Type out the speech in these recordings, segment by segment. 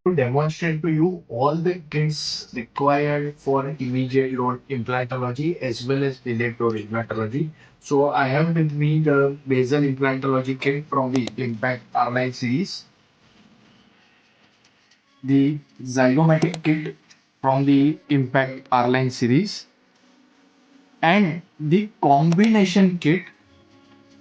to demonstrate to you all the kits required for immediate load implantology as well as delayed load implantology. So I have with me the basal implantology kit from the Impact R-Line series, the Zygomatic kit from the Impact R-Line series, and the combination kit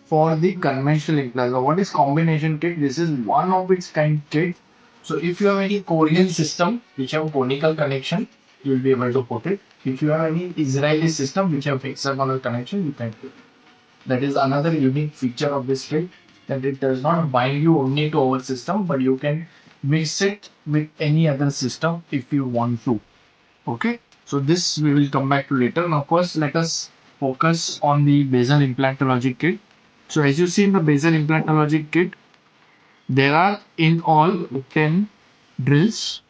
for the conventional implant. So what is combination kit? This is one of its kind kit. So if you have any Korean system which have conical connection, you will be able to put it. If you have any Israeli system which have hexagonal connection, you can put it. That is another unique feature of this kit, that it does not bind you only to our system, but you can mix it with any other system if you want to. Okay, so this we will come back to later. Now first let us focus on the basal implantology kit. So as you see in the basal implantology kit, there are in all 10 drills,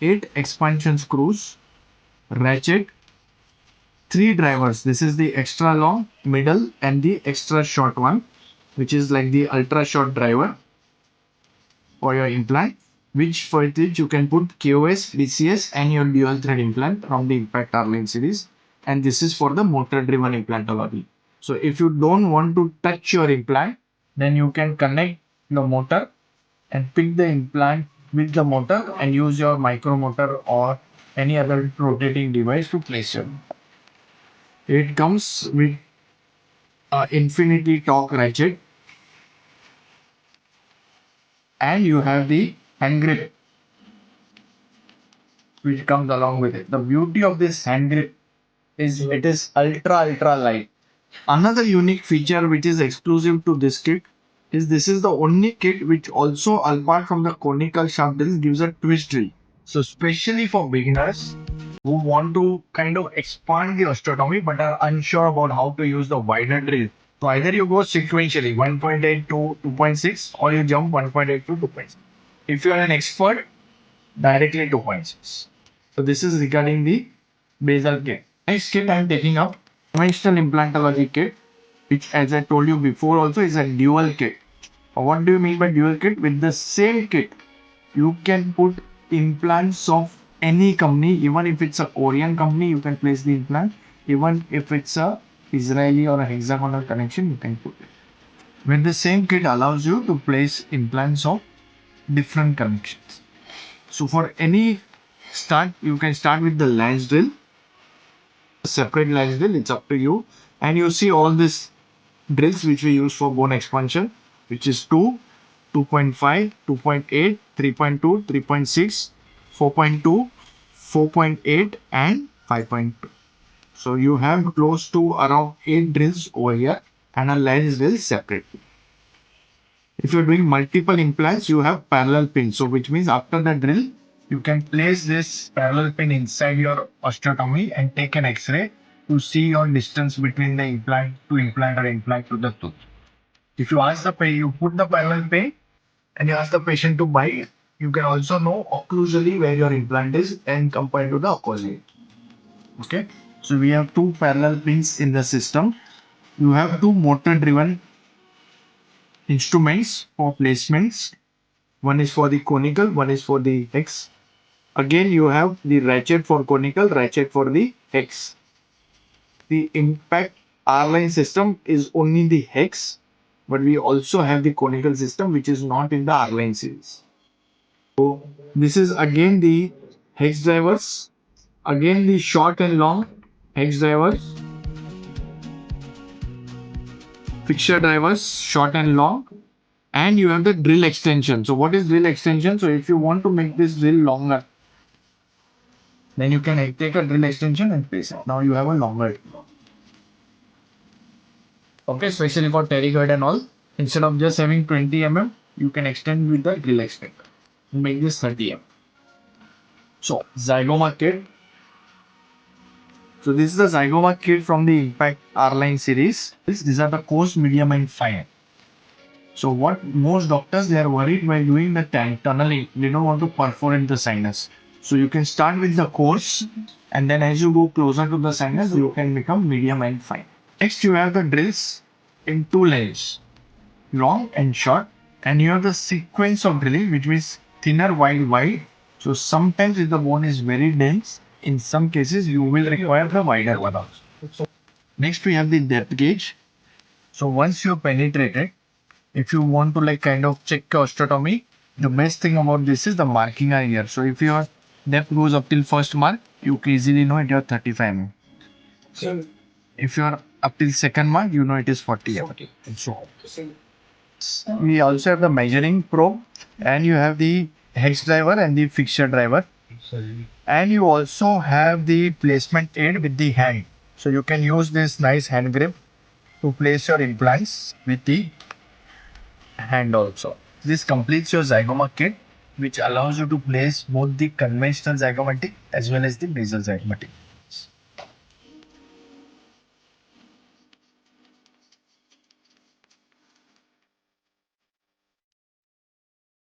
8 expansion screws, ratchet, 3 drivers. This is the extra long, middle and the extra short one, which is like the ultra short driver for your implant, which for which you can put KOS, BCS and your dual thread implant from the Impact R-Line series. And this is for the motor driven implantology. So if you don't want to touch your implant, then you can connect the motor and pick the implant with the motor and use your micromotor or any other rotating device to place it. It comes with infinity torque ratchet, and you have the hand grip which comes along with it. The beauty of this hand grip is it is ultra light. Another unique feature which is exclusive to this kit is this is the only kit which also, apart from the conical shaft drill, gives a twist drill. So especially for beginners who want to kind of expand the osteotomy but are unsure about how to use the wider drill. So either you go sequentially 1.8 to 2.6 or you jump 1.8 to 2.6. If you are an expert, directly 2.6. So this is regarding the basal kit. Next kit I am taking up conventional implantology kit, which as I told you before also is a dual kit. What do you mean by dual kit? With the same kit, you can put implants of any company, even if it's a Korean company, you can place the implant. Even if it's a Israeli or a hexagonal connection, you can put it. With the same kit allows you to place implants of different connections. So for any start, you can start with the lance drill, separate lance drill, it's up to you. And you see all these drills which we use for bone expansion, which is 2, 2.5, 2.8, 3.2, 3.6, 4.2, 4.8 and 5.2. So you have close to around 8 drills over here and a lens drill separate. If you're doing multiple implants, you have parallel pins. So which means after the drill, you can place this parallel pin inside your osteotomy and take an X-ray to see your distance between the implant to implant or implant to the tooth. If you ask the patient, you put the parallel pin and you ask the patient to bite, you can also know occlusally where your implant is and compared to the opposite. Okay. So we have 2 parallel pins in the system. You have 2 motor driven instruments for placements. One is for the conical, one is for the hex. Again, you have the ratchet for conical, ratchet for the hex. The Impact R-Line system is only the hex, but we also have the conical system which is not in the R-Line series. So this is again the hex drivers, again the short and long hex drivers, fixture drivers, short and long, and you have the drill extension. So what is drill extension? So if you want to make this drill longer, then you can take a drill extension and place it. Now you have a longer. Okay, especially for pterygoid and all. Instead of just having 20 mm, you can extend with the drill extender. Make this 30 mm. So Zygoma kit. So this is the Zygoma kit from the Impact R-Line series. These are the coarse, medium and fine. So what most doctors, they are worried while doing the tunneling, they don't want to perforate the sinus. So you can start with the coarse and then as you go closer to the sinus, you can become medium and fine. Next you have the drills in 2 layers, long and short, and you have the sequence of drilling, which means thinner wide. So sometimes if the bone is very dense, in some cases you will require the wider one also. Next we have the depth gauge. So once you penetrate it, if you want to like kind of check osteotomy, the best thing about this is the marking are here. So if your depth goes up till first mark, you can easily know it is 35 mm. So if you are up till second mark, you know it is 40 mm. And so on. We also have the measuring probe, and you have the hex driver and the fixture driver, and you also have the placement aid with the hand. So you can use this nice hand grip to place your implants with the hand also. This completes your Zygoma kit, which allows you to place both the conventional zygomatic as well as the basal zygomatic.